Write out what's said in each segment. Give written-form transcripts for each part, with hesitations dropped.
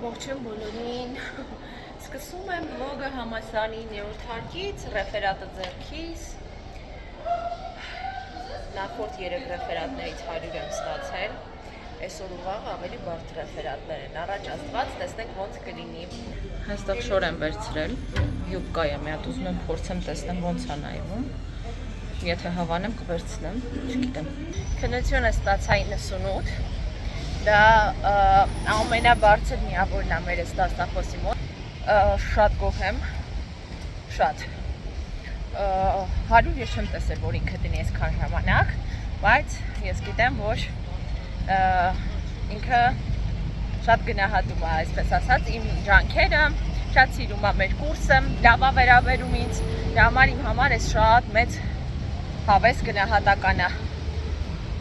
Ողջույն բոլորին, սկսում եմ վլոգը համալսարանի 9-րդ հարկից, ռեֆերատը ձեռքիս, նախորդ 3 ռեֆերատներից 100 եմ ստացել, այսօր ու վաղ ավելի բարդ ռեֆերատներ են, առաջ աստված, տեսնենք ոնց կլինի։ Այստեղ շոր եմ վերցրել, յուբկա է, մի հատ ուզում եմ փորձեմ տեսնեմ ոնց է նայվում, եթե հավանեմ կվերցնեմ, չգիտեմ։ Քննությունը ստացա 98, դա ամենաբարձր միավորն է մեր դասախոսի մոտ, շատ գոհ եմ, շատ, 100 ես չեմ տեսել, որ ինքը դնի այսքան ժամանակ, բայց ես գիտեմ, որ ինքը շատ գնահատում է, այսպես ասած, իմ ջանքերը, շատ սիրում է մեր կուրսը, լավ է վերաբերում ինձ, դրա համար էս շատ մեծ հավես գնահատական է։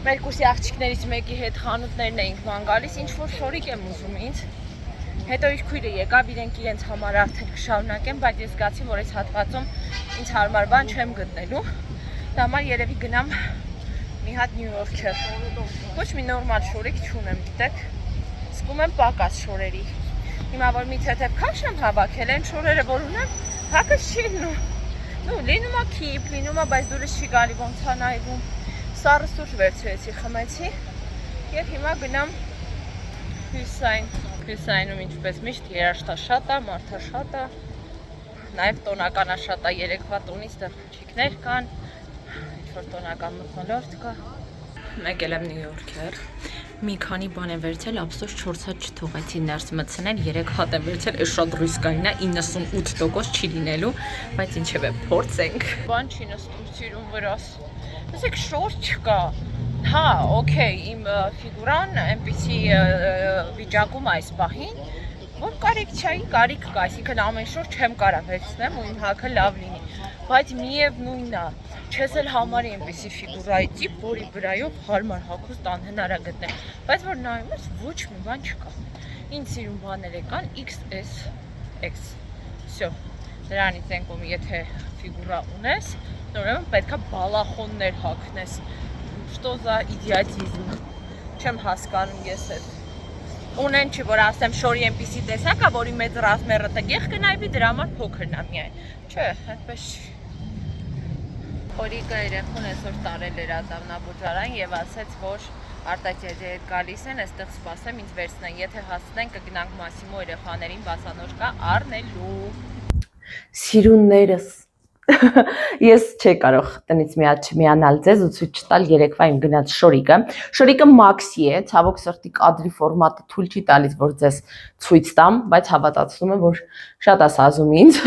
Մեր կուրսի աղջիկներից մեկի հետ խանութներն էինք ման գալիս, ինչ-որ շորիկ եմ ուզում ինձ, հետո իր քույրը եկավ, իրենց համար արդեն կշարունակեմ, բայց ես զգացի, որ այս հատվածում ինձ հարմար բան չեմ գտնելու, դա համար երևի գնամ մի հատ Նյու Յորքեր, ոչ մի նորմալ շորիկ չունեմ, գիտեք, զգում եմ պակաս շորերի, հիմա որ մի թեթև քաշ եմ հավաքել, այն շորերը որ ունեմ, հակս չի լինում, լինում է քիպ, լինում է, բայց դուրս չի գալի, ոնց է նայվում, սառը սուրճ վերցրեցի, խմեցի և հիմա գնամ Հյուսայնում ինչպես միշտ երաժշտաշատ է, մարդաշատ է, նաև տոնականաշատ է, երեկվա տոնից դեռ փուչիկներ կան, ինչ-որ տոնական մթնոլորտ կա։ Եկել եմ Նյու Յորքեր, մի քանի բան եմ վերցել, ափսոս 4 հատ չթողեցի ներս մտցնել, 3 հատ եմ վերցել, այս շատ ռիսկային է, 98% չի լինելու, բայց ինչևէ փորձենք։ Բան չի նստում սիրուն վրաս։ Ասեք շոր չկա, հա, օքեյ, իմ ֆիգուրան այնպիսի վիճակում այս պահին, որ կարիք չայի, կարիք կա, այսինքն ամեն շոր չեմ կարա վերցնեմ ու իմ հագը լավ լինի, բայց միևնույնն է, չես էլ համարի այնպիսի ֆիգուրայի տիպ, որի վրայով հարմար հագուստ անհնար է գտնել, բայց որ նայում ես, ոչ մի բան չկա, ինձ սիրուն բաներ կան, XS, X, всё, դրանից ենքում եթե ֆիգուրա ունես, ուրեմն պետքա բալախոններ հագնես, что за իդիոտիզմ, չեմ հասկանում ես այդ, ունեն չի, որ ասեմ շորի այնպիսի տեսակ է, որի մեծ ռազմերը տգեղ կնայվի, դրա համար փոքրն է միայն, չէ, այդպես չի։ Օրիկը երեխուն այսօր տարել էր Ադամնաբուջարան և ասեց, որ արտաճեջի հետ գալիս են, այստեղ սպասեմ ինձ վերցնեն, եթե հասնեն կգնանք Մասիմո երեխաներին բասանոջկա առնելու։ Սիրուններս Ես չէի կարող տնից մի հատ չմիանալ ձեզ ու ցույց չտալ երեկվա իմ գնած շորիկը մաքսի է, ցավոք սրտի կադրի ֆորմատը թույլ չի տալիս, որ ձեզ ցույց տամ, բայց հավատացնում եմ, որ շատ է սազում ինձ,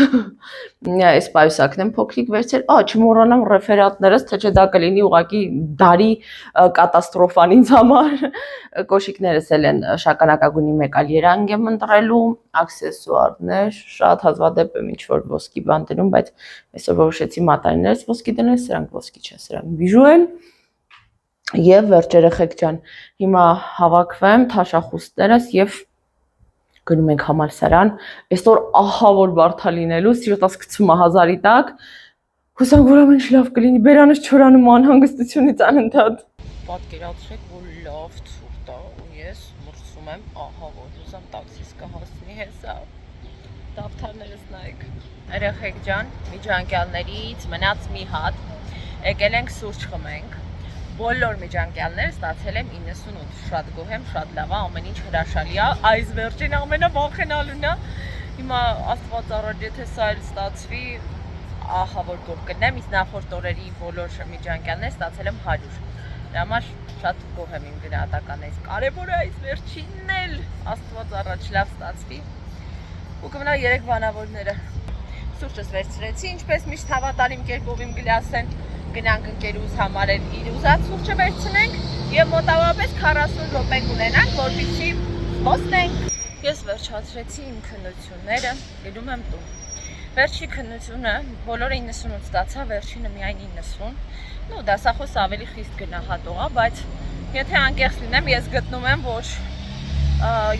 այս պայուսակն եմ փոքրիկ վերցրել, չմոռանամ ռեֆերատներս, թե չէ դա կլինի ուղղակի դարի կատաստրոֆան ինձ համար, կոշիկներս էլ են շագանակագույնի մեկ այլ երանգ եմ ընտրելու, աքսեսուարներ, շատ հազվադեպ եմ ինչ-որ ոսկի բան դնում, բայց այսօր որոշեցի մատանիներս ոսկի դնել, սրանք ոսկի չեն, սրանք բիժու են և վերջ երեխեք ջան, հիմա հավաքվեմ թաշախուստներս և գնում ենք համալսարան, այսօր ահա որ բարդ է լինելու, սիրտս գցում է 1000-ի տակ, հուսանք որ ամեն ինչ լավ կլինի, բերանս չորանում անհանգստությունից անընդհատ։ Պատկերացրեք, որ լավ ցուրտ է ու ես մրցում եմ, ահա որ հուսամ տաքսիս կհասնի հեսա, դավթարներս նայեք։ Երեխեք ջան, միջանկյալներից մնաց մի հատ, եկել ենք սուրճ խմենք, բոլոր միջանկյալները ստացել եմ 98, շատ գոհ եմ, շատ լավ է, ամեն ինչ հրաշալի է, այս վերջին ամենավախենալուն է, հիմա Աստված առաջ, եթե սա էլ ստացվի, ահա որ գոհ կլինեմ, իսկ նախորդ օրերի բոլոր միջանկյալները ստացել եմ 100, դրա համար շատ գոհ եմ իմ գնահատականներից, կարևորը այս վերջինն էլ Աստված առաջ լավ ստացվի ու կմնա 3 բանավորները։ Սուրճս վերցրեցի, ինչպես միշտ հավատարիմ կերպով իմ գլասեն, գնանք ընկերուս համար էլ իր ուզած սուրճը վերցնենք և մոտավորապես 40 րոպե կունենանք, որպեսզի զբոսնենք։ Ես վերջացրեցի իմ քննությունները, գնում եմ տուն։ Վերջի քննությունը բոլորը 98 ստացա, վերջինը միայն 90, դասախոս ավելի խիստ գնահատող է, բայց եթե անկեղծ լինեմ, ես գտնում եմ, որ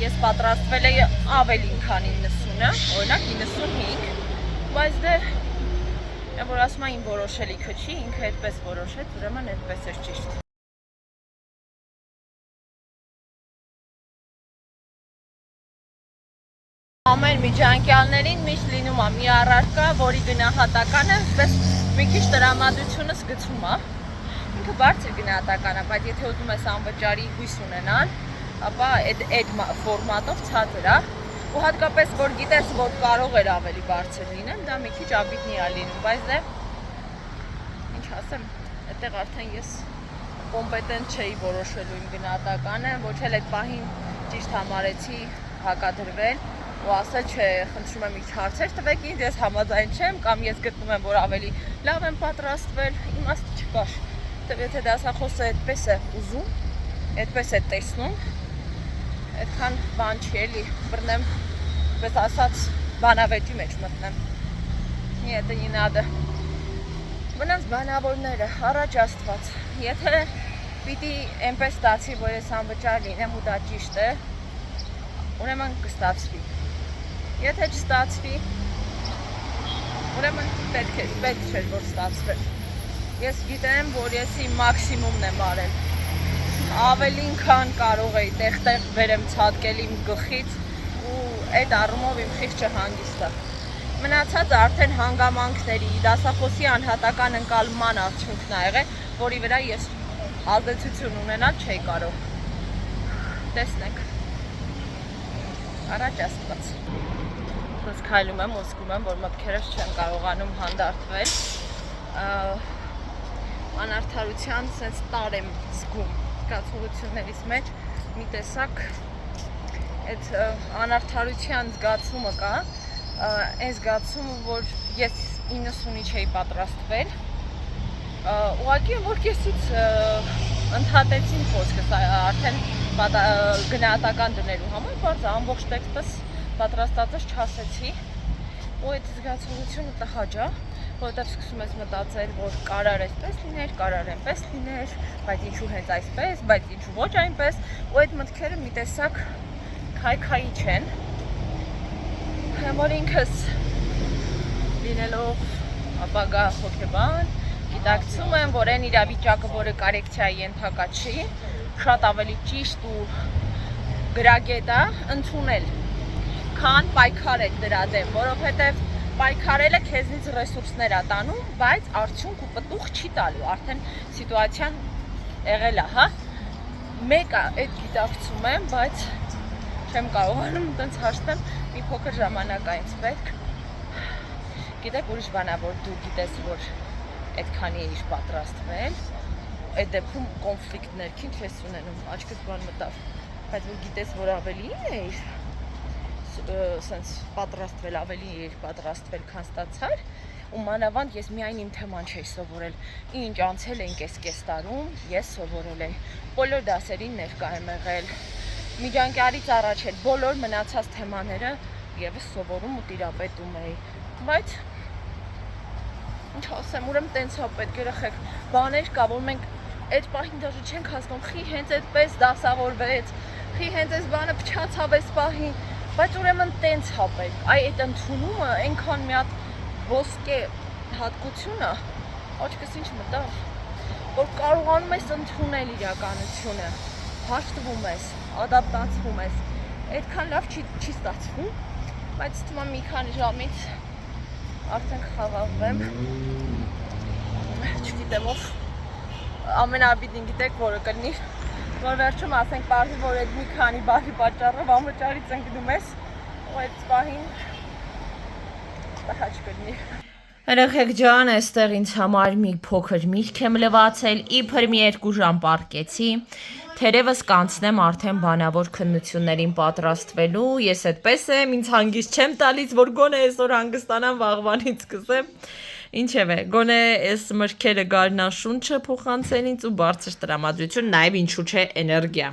ես պատրաստվել էի ավելին քան 90-ը, օրինակ 95, բայց դե, որ ասում է իմ որոշելիքը չի, ինքը այդպես որոշեց, ուրեմն այդպես էր ճիշտ։ Ամեն միջանկյալներին միշտ լինում է մի առարկա, որի գնահատականը այսպես մի քիչ տրամադրությունը զգացում է։ Ինքը բարձր գնահատական է, բայց եթե ուզում ես անվճարի հույս ունենալ, ապա այդ ֆորմատով ցածր է։ Ու հատկապես որ գիտես, որ կարող էր ավելի բարձր լինել, դա մի քիչ աբիտնի է լինում, բայց դե ինչ ասեմ, այդտեղ արդեն ես կոմպետենտ չէի որոշելու իմ գնահատականը, ոչ էլ այդ պահին ճիշտ համարեցի հակադրվել ու ասել չէ, խնդրում եմ ինչ հարցեր տվեք ինձ, ես համաձայն չեմ կամ ես գտնում եմ, որ ավելի լավ եմ պատրաստվել, իմաստ չկար։ Դե եթե դասախոսը այդպես է ուզում, այդպես է տեսնում, այդքան բան չի էլի, բռնեմ, պես ասած, բանավեճի մեջ մտնեմ։ Եթե не надо։ Մնաց բանավորները, առաջ Աստված, եթե պիտի այնպես ստացվի, որ ես անվճար լինեմ ու դա ճիշտ է, ուրեմն կստացվի։ Եթե չստացվի, ուրեմն պետք չէ, որ ստացվեր։ Ես գիտեմ, որ ես իմ մաքսիմումն եմ արել։ Ավելին քան կարող էի տեղ-տեղ վերեմ ցատկել իմ գլխից ու այդ առումով իմ խիղճը հանգիստ է։ Մնացած արդեն հանգամանքների, դասախոսի անհատական ընկալման արդյունքն ա եղել, որի վրա ես ազդեցություն ունենալ չէի կարող։ Տեսնենք։ Առաջ Աստված։ Ես քայլում եմ ու զգում եմ, որ մտքերս չեն կարողանում հանդարտվել։ Անարդարության sense տար եմ զգում զգացողություններից մեջ մի տեսակ այդ անարդարության զգացումը կա, այն զգացումը, որ ես 90-ի չէի պատրաստվել, ուղղակի որ քեսից ընդհատեցին խոսքս արդեն գնահատական դնելու համար, բարձ ամբողջ տեքստս պատրաստածս չասեցի, ու այդ զգացողությունը տհաճ է, որովհետև սկսում ես մտածել, որ կարար այսպես լիներ, կարար այնպես լիներ, բայց ինչու հենց այսպես, բայց ինչու ոչ այնպես, ու այդ մտքերը մի տեսակ քայքայի չեն, որ ինքս լինելով ապագա հոգեբան, գիտակցում եմ, որ այն իրավիճակը, որը կորեկցիայի ենթակա չի, շատ ավելի ճիշտ ու գրագետ է ընդունել, քան պայքարել դրա դեմ, որովհետև պայքարելը քեզնից ռեսուրսներ է տանում, բայց արդյունք ու պտուղ չի տալու, արդեն սիտուացիան եղել է, հա։ Մեկը այդ գիտակցում եմ, բայց չեմ կարողանում այդպես հաշտեմ, մի փոքր ժամանակ է ինձ պետք։ Գիտեք ուրիշ բան է, որ դու գիտես, որ այդքանի էիր պատրաստվել, այդ դեպքում կոնֆլիկտ ներքին չես ունենում, աչքդ բան մտավ, բայց որ գիտես, որ ավելին էիր սենց պատրաստվել, ավելի էիր պատրաստվել, քան ստացար, ու մանավանդ ես միայն իմ թեման չէի սովորել, ինչ անցել էինք այս կես տարում, ես սովորել էի, բոլոր դասերին ներկա եմ եղել, միջանկյալից առաջ էլ բոլոր մնացած թեմաները եւս սովորում ու տիրապետում էի, բայց ինչ ասեմ, ուրեմն տենց է պետք երեխեք, բաներ կա, որ մենք այդ պահին դաժե չենք հասնում, խի հենց այդպես դասավորվեց, խի հենց այս բանը փչացավ այս պահին, բայց ուրեմն տենց հա պետք, այդ ընդունումը այնքան մի հատ ոսկե հատկությունը, աչքս ինչ մտավ, որ կարողանում ես ընդունել իրականությունը, հաշտվում ես, ադապտացվում ես, այդքան լավ չի ստացվում, բայց թվում է մի քանի ժամից արդեն կխաղաղվեմ, չգիտեմ ով ամենաբիդին գիտեք, որը կլինի, որ վերջում ասենք պարզի, որ այդ մի քանի բարի պատճառով անվճարից ընկնում ես, ու այդ պահին տհաճ կլինի։ Երեխեք ջան, այստեղ ինձ համար մի փոքր միտք եմ լվացել, իբր մի 2 ժամ պառկեցի, թերևս կանցնեմ արդեն բանավոր քննություններին պատրաստվելու, ես այդպես եմ, ինձ հանգիստ չեմ տալիս, որ գոնե այսօր հանգստանամ, վաղվանից սկսեմ, ինչևէ, գոնե այս մրգերը գարնաշունչը փոխանցեն ինձ ու բարձր տրամադրություն, նաև ինչու չէ էներգիա։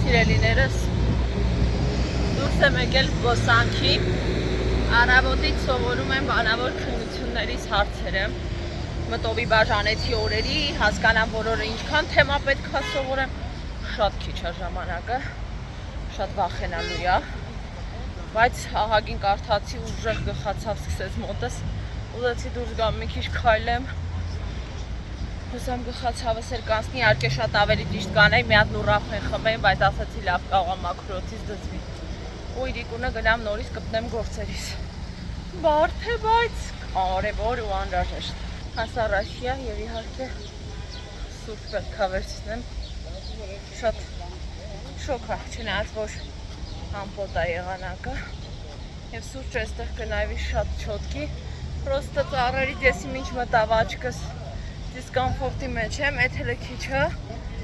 Սիրելիներս, դուրս եմ եկել զբոսանքի, առավոտից սովորում եմ բանավոր քննություններից հարցերը, մտովի բաժանեցի օրերի, հասկանամ, որ օրը ինչքան թեմա պետք է սովորեմ, շատ քիչ է ժամանակը, շատ վախենալու է, բայց ահագին կարդացի ուժեղ գլխացավ սկսեց մոտս, ուզեցի դուրս գամ մի քիչ քայլեմ, հուսամ գլխացավս էլ կանցնի, իհարկե շատ ավելի ճիշտ կանեի, մի հատ լուրախ են խմեի, բայց ասացի լավ կարող մաքրոցից դզվի, ու իրիկունը գնամ նորից կպնեմ գործերիս։ Բարդ է, բայց կարևոր ու անհրաժեշտ։ Հասա Ռաշիա եւ իհարկե սուրճ պետք է վերցնեմ։ Շատ շոկ է, չնայած որ ամպոտ է եղանակը եւ սուրճը այստեղ կնայվի շատ չոտքի, պրոստը ծառերից եսի մինչ մտավ աչքս դիսկոմֆորտի մեջ եմ, էդ հələ քիչ է։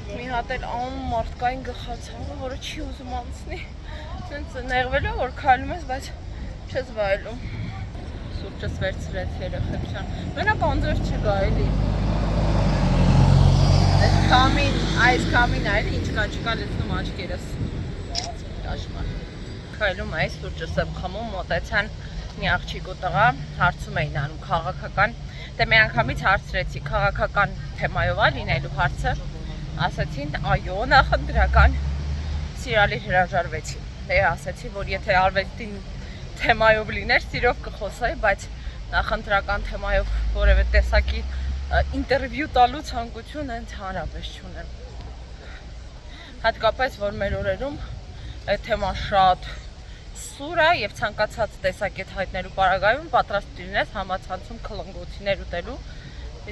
Մի հատ էլ անում մարդկային գլխացավը, որը չի ուզում անցնի։ Սենց նեղվելով որ քայլում ես, բայց չես վայելում։ Սուրճս վերցրեց երեխեքյան։ Մենակ անձրև չկա էլի։ Այս կամին այլ ինչ կա չկա լցնում աչքերս։ Դաշմար։ Քայլում այս սուրճս եմ խմում, մոտեցան մի աղջիկ ու տղա, հարցում էին անում քաղաքական։ Դե մի անգամից հարցրեցի քաղաքական թեմայով է լինելու հարցը։ Ասացին այո, նախընտրական սիրալիր հրաժարվեցի։ Դե ասացի, որ եթե արվեստին թեմայով լիներ, սիրով կխոսայի, բայց նախընտրական թեմայով որևէ տեսակի ինտերվյու տալու ցանկություն ընդհանրապես չունեմ։ Հատկապես որ մեր օրերում այդ թեման շատ սուր է եւ ցանկացած տեսակետ հայտնելու պարագայում պատրաստ լինես համացանցում քլնգոցիներ ուտելու,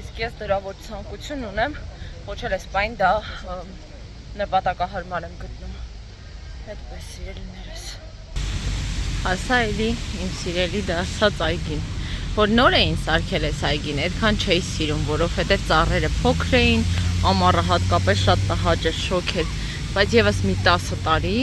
իսկ ես դրա ոչ ցանկություն ունեմ, ոչ էլ այս բան դա նպատակահարմար եմ գտնում։ Այդպես սիրելիներս։ Հասա էլի իմ սիրելի դարձած այգին, որ նոր էին սարքել այս այգին, այդքան չէի սիրում, որովհետև ծառերը փոքր էին, ամառը հատկապես շատ տհաճ էր, շոկ էր, բայց եւս մի 10 տարի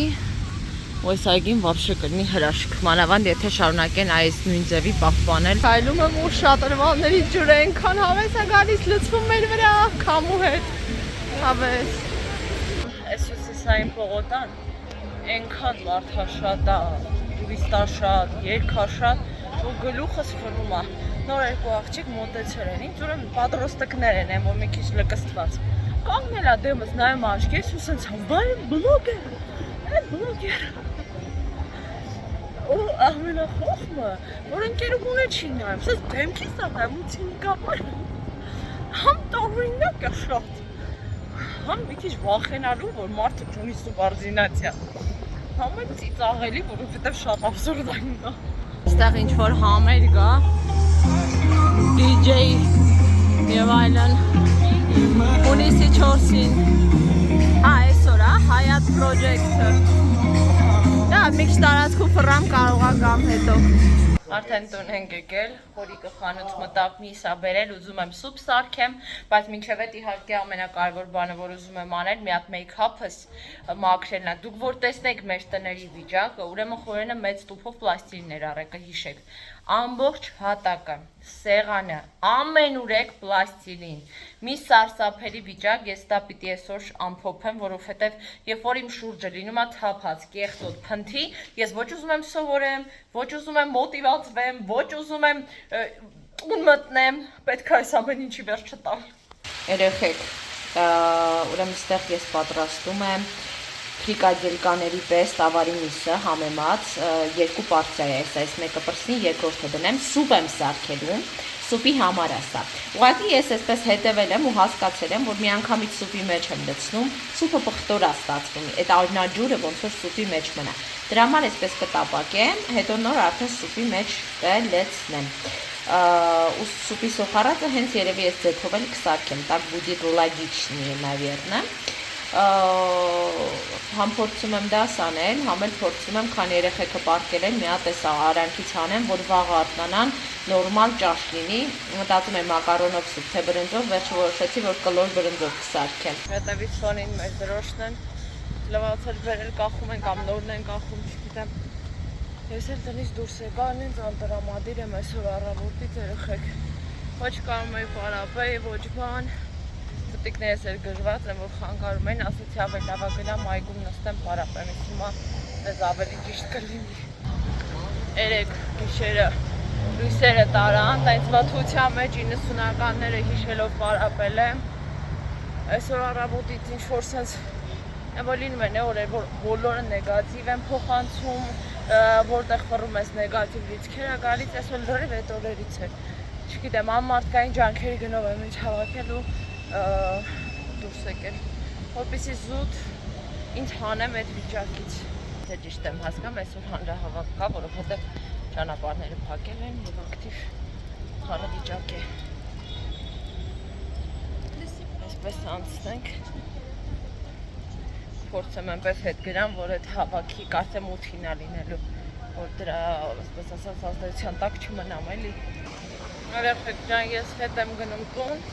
ու այս այգին вообще կլինի հրաշք, մանավանդ եթե շարունակեն այս նույն ձևի պահպանել։ Քայլում եմ ու շատրվանների ջուրը այնքան հավես է գալիս լցվում մեր վրա, քամու հետ։ Հավես։ Այս հյուսիսային պողոտան այնքան մարդաշատ է, տուրիստաշատ, երկաշատ, ու գլուխս խլում է։ Նոր երկու աղջիկ մոտեցել են, ինձ ուրեմն պատրոստիկներ են, որ մի քիչ լկստված։ Կանգնել է դեմս նայում աչքերս ու սենց բայ բլոգեր, բլոգեր։ Ու ամենախոխմը, որ ընկերուհուն է չի նայում, սենց դեմքիս է նայում ու ցինիկապար։ Համ տարօրինակ է շատ, համ մի քիչ վախենալու, որ մարդը չունի սուբարդինացիա, համ էլ ծիծաղելի, որովհետև շատ աբսուրդային է։ Այստեղ ինչ-որ համեր կա, DJ և այլն, հունիսի 4-ին, այսօր է, Hayat Project-ը, դա մի քիչ տարածքում ֆռամ կարող է կամ հետո։ Արդեն տուն ենք եկել, խորիկը խանութ մտավ միսա բերել, ուզում եմ սուպ սարքեմ, բայց մինչև այդ իհարկե ամենակարևոր բանը, որ ուզում եմ անել, մի հատ մեյքափս մաքրելն է։ Դուք որ տեսնեք մեր տների վիճակը, ուրեմն խորենը մեծ տուփով պլաստիլիներ առեք, հիշեք։ Ամբողջ հատակը, սեղանը, ամենուրեք պլաստիլին։ Մի սարսափելի վիճակ, ես դա պիտի այսօր ամփոփեմ, որովհետև երբ որ իմ շուրջը լինում է թափած, կեղտոտ, փնթի, ես ոչ ուզում եմ սովորեմ, ոչ ուզում եմ մոտիվացվեմ, ոչ ուզում եմ տուն մտնեմ, պետք է այս ամեն ինչի վերջ չտալ։ Երեխեք, ուրեմն ստեղ ես պատրաստում եմ ֆրիկադելկաների պես տավարի միսը համեմած երկու պորցիա է այս մեկը պրսնի, երկրորդը դնեմ, սուպ եմ սարքելու, սուպի համար է սա։ Ուղղակի ես այսպես հետևել եմ ու հասկացել եմ, որ մի անգամից սուպի մեջ եմ լցնում, սուպը պղտոր է ստացվում, այդ արյունաջուրը ոնց որ սուպի մեջ մնա։ Դրա համար այսպես կտապակեմ, հետո նոր արդեն սուպի մեջ կլցնեմ։ У супи сухарата հենց երևի ես ձեթով էլ կսարքեմ, так будет логичнее, наверное։ Համ փորձում եմ դա սանել, համ էլ փորձում եմ, քան երեխեքը պարկել են, մի հատ էս արանքից հանեմ, որ վաղը արթնանան, նորմալ ճաշ լինի։ Մտածում եմ մակարոնով սուպ, թե բրնձով, վերջը որոշեցի, որ կլոր բրնձով կսարքեմ։ Հետևից Սոնին մեր դրոշն են, լվացել բերել կախում են կամ նորն են կախում, չգիտեմ։ Ես էլ տնից դուրս եկա, ինձ անտրամադիր եմ այսօր առավոտից երեխեք։ Ոչ կարող եի պարապեի, ոչ բան։ Տիկներս էլ գժված են, որ խանգարում են, ասեցի ավելի լավ գնամ այգում նստեմ պարապեմ, հիմա մեզ ավելի ճիշտ կլինի։ Երեք գիշերը լույսերը տարան, տենց վաթության մեջ 90-ականները հիշելով պարապել եմ։ Այսօր առավոտից ինչ-որ սենց որ լինում են օրեր, որ բոլորը նեգատիվ են փոխանցում, որտեղ ֆռում ես նեգատիվ լիցքերը գալիս, այսօր լրիվ այդ օրերից է։ Չգիտեմ, անմարդկային ջանքերի գնով եմ ինչ հավաքել ու դուրս եկել, որպեսզի զուտ ինձ հանեմ այդ վիճակից։ եթե ճիշտ եմ հասկանում, այսօր հանրահավաք կա, որովհետև ճանապարհները փակել են եւ ակտիվ հանրավիճակ է։ Այսպես անցնենք։ Փորձեմ այնպես հետ գրամ, որ այդ հավաքի կարծեմ 8-ին է լինելու, որ դրա, այսպես ասած, ազդեցության տակ չմնամ, էլի։ Երեխեք ջան, ես հետ եմ գնում տուն,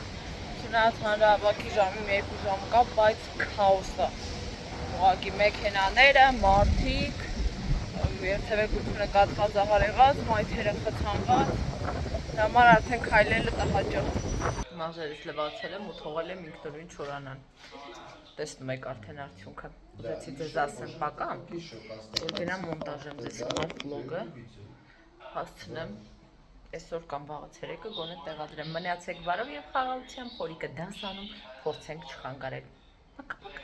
չնայած հանրահավաքի ժամը 1 ժամ կա, բայց քաոս է։ Ուղղակի մեքենաները, մարդիկ, երթևեկությունը կաթվածահարեղած, մայթերը խցանված, համար արդեն քայլելը տհաճող։ Մազերս լվացել եմ ու թողել եմ ինքնուրույն չորանան։ Տեսնում եք արդեն արդյունքը։ Ուզեցի ձեզ ասեմ պակա, որ գնամ մոնտաժեմ ձեզ համար վլոգը, հասցնեմ այսօր կամ վաղը ցերեկը գոնե տեղադրեմ։ Մնացեք բարով եւ խաղաղությամբ, փորիկը դասանում, փորձենք չխանգարել։ Պակա։